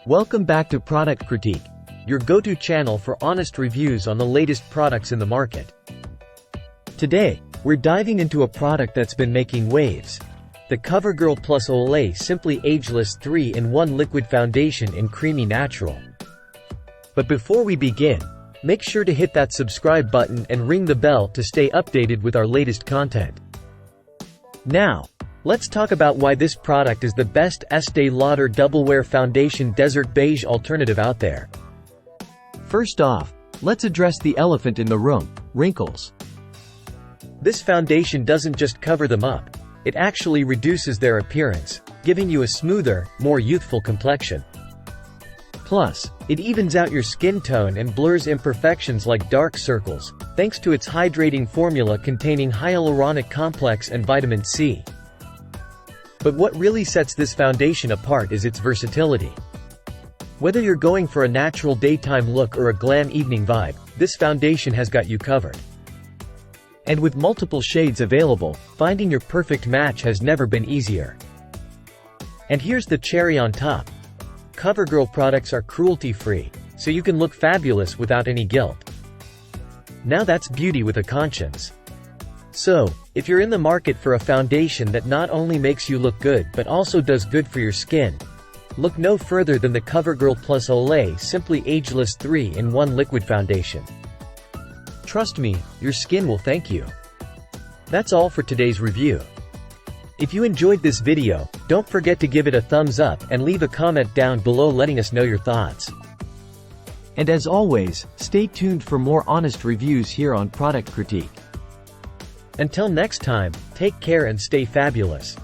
Welcome back to Product Critique, your go-to channel for honest reviews on the latest products in the market. Today, we're diving into a product that's been making waves. The Covergirl Olay Simply Ageless 3-in-1 Liquid Foundation in Creamy Natural. But before we begin, make sure to hit that subscribe button and ring the bell to stay updated with our latest content. Now, let's talk about why this product is the best Estee Lauder Double Wear Foundation Desert Beige alternative out there. First off, let's address the elephant in the room: wrinkles. This foundation doesn't just cover them up, it actually reduces their appearance, giving you a smoother, more youthful complexion. Plus, it evens out your skin tone and blurs imperfections like dark circles, thanks to its hydrating formula containing hyaluronic complex and vitamin C. But what really sets this foundation apart is its versatility. Whether you're going for a natural daytime look or a glam evening vibe, this foundation has got you covered. And with multiple shades available, finding your perfect match has never been easier. And here's the cherry on top. CoverGirl products are cruelty-free, so you can look fabulous without any guilt. Now that's beauty with a conscience. So, if you're in the market for a foundation that not only makes you look good but also does good for your skin, look no further than the CoverGirl Olay Simply Ageless 3-in-1 Liquid Foundation. Trust me, your skin will thank you. That's all for today's review. If you enjoyed this video, don't forget to give it a thumbs up and leave a comment down below letting us know your thoughts. And as always, stay tuned for more honest reviews here on Product Critique. Until next time, take care and stay fabulous.